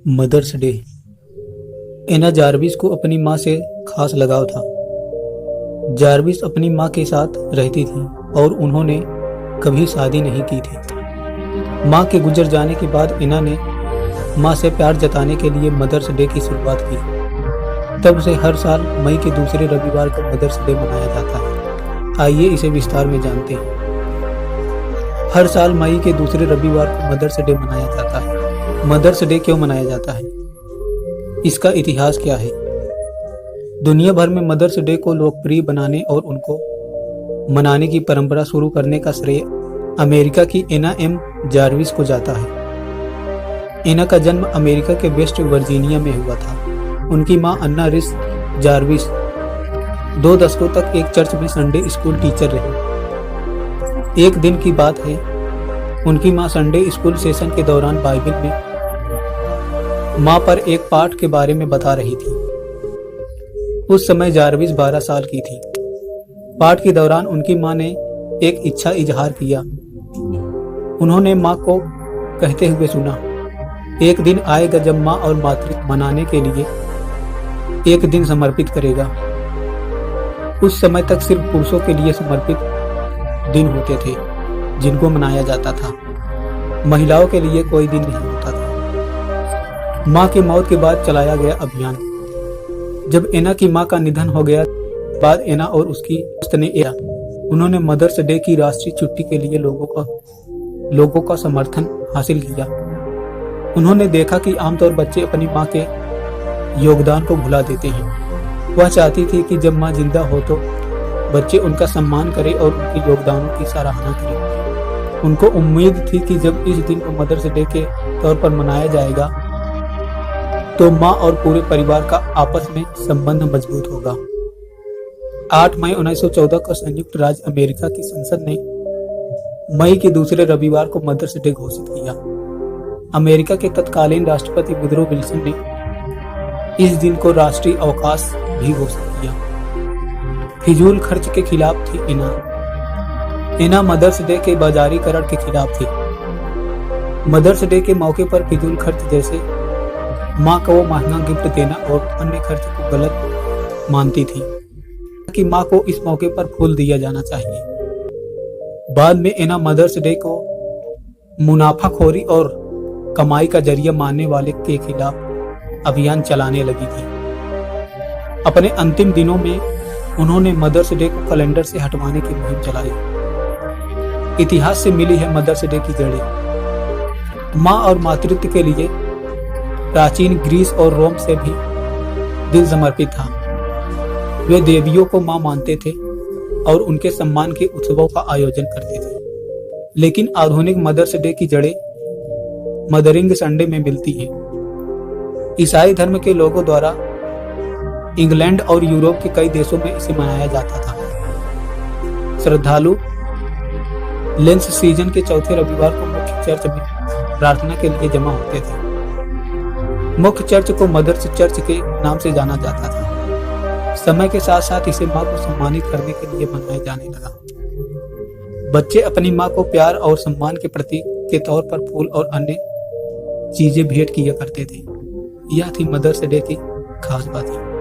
Mother's day. Anna Jarvis को अपनी माँ से खास लगाव था। जार्विस अपनी माँ के साथ रहती थी और उन्होंने कभी शादी नहीं की थी। माँ के गुजर जाने के बाद एना ने माँ से प्यार जताने के लिए मदर्स डे की शुरुआत की। तब से हर साल मई के दूसरे रविवार को मदर्स डे मनाया जाता है। आइए इसे विस्तार में जानते हैं। हर साल मई के दूसरे रविवार को मदर्स डे मनाया जाता है। मदर्स डे क्यों मनाया जाता है? इसका इतिहास क्या है? दुनिया भर में मदर्स डे को लोकप्रिय बनाने और उनको मनाने की परंपरा शुरू करने का श्रेय अमेरिका की एना एम जार्विस को जाता है। एना का जन्म अमेरिका के वेस्ट वर्जीनिया में हुआ था। उनकी मां अन्ना रिस जार्विस 2 दशकों तक एक चर्च में संडे स्कूल टीचर रही। एक दिन की बात है, उनकी मां संडे स्कूल सेशन के दौरान बाइबल में मां पर एक पाठ के बारे में बता रही थी। उस समय जार्विस 12 साल की थी। पाठ के दौरान उनकी मां ने एक इच्छा इजहार किया। उन्होंने मां को कहते हुए सुना, एक दिन आएगा जब मां और मातृत्व मनाने के लिए एक दिन समर्पित करेगा। उस समय तक सिर्फ पुरुषों के लिए समर्पित दिन होते थे जिनको मनाया जाता था। महिलाओं के लिए कोई दिन नहीं होता था। मां की मौत के बाद चलाया गया अभियान। जब एना की मां का निधन हो गया बाद एना और उसकी दोस्त ने उन्होंने मदर्स डे की राष्ट्रीय छुट्टी के लिए लोगों का समर्थन हासिल किया। उन्होंने देखा कि आमतौर बच्चे अपनी मां के योगदान को भुला देते हैं। वह चाहती थी कि जब मां जिंदा हो तो बच्चे उनका सम्मान करें और उनके योगदानों की सराहना करें। उनको उम्मीद थी कि जब इस दिन को मदर्स डे के तौर पर मनाया जाएगा तो मां और पूरे परिवार का आपस में संबंध मजबूत होगा। 8 मई 1914 को संयुक्त राज्य अमेरिका की संसद ने मई के दूसरे रविवार को मदर्स डे घोषित किया। अमेरिका के तत्कालीन राष्ट्रपति वुडरो विल्सन ने इस दिन को राष्ट्रीय अवकाश भी घोषित किया। फिजूल खर्च के खिलाफ थी एना मदर्स डे के बाजारीकरण के खिलाफ थी। मदर्स डे के मौके पर फिजूल खर्च जैसे मां को महंगा गिफ्ट देना और अन्य खर्च को गलत मानती थी कि मां को इस मौके पर फूल दिया जाना चाहिए। बाद में एना मदर्स डे को मुनाफाखोरी और कमाई का जरिया मानने वाले के खिलाफ अभियान चलाने लगी थी। अपने अंतिम दिनों में उन्होंने मदर्स डे को कैलेंडर से हटवाने की मुहिम चलाई। इतिहास से मिली है मदर्स डे की जड़ें। मां और मातृत्व के लिए प्राचीन ग्रीस और रोम से भी दिल समर्पित था। वे देवियों को मां मानते थे और उनके सम्मान के उत्सवों का आयोजन करते थे। लेकिन आधुनिक मदर्स डे की जड़ें मदरिंग संडे में मिलती हैं। ईसाई धर्म के लोगों द्वारा इंग्लैंड और यूरोप के कई देशों में इसे मनाया जाता था। श्रद्धालु लेंस सीजन के चौथे रविवार को मुख्य चर्च में प्रार्थना के लिए जमा होते थे। मुख्य चर्च को मदर्स चर्च के नाम से जाना जाता था। समय के साथ साथ इसे मां को सम्मानित करने के लिए मनाया जाने लगा। बच्चे अपनी मां को प्यार और सम्मान के प्रतीक के तौर पर फूल और अन्य चीजें भेंट किया करते थे। यह थी मदर्स डे की खास बातें।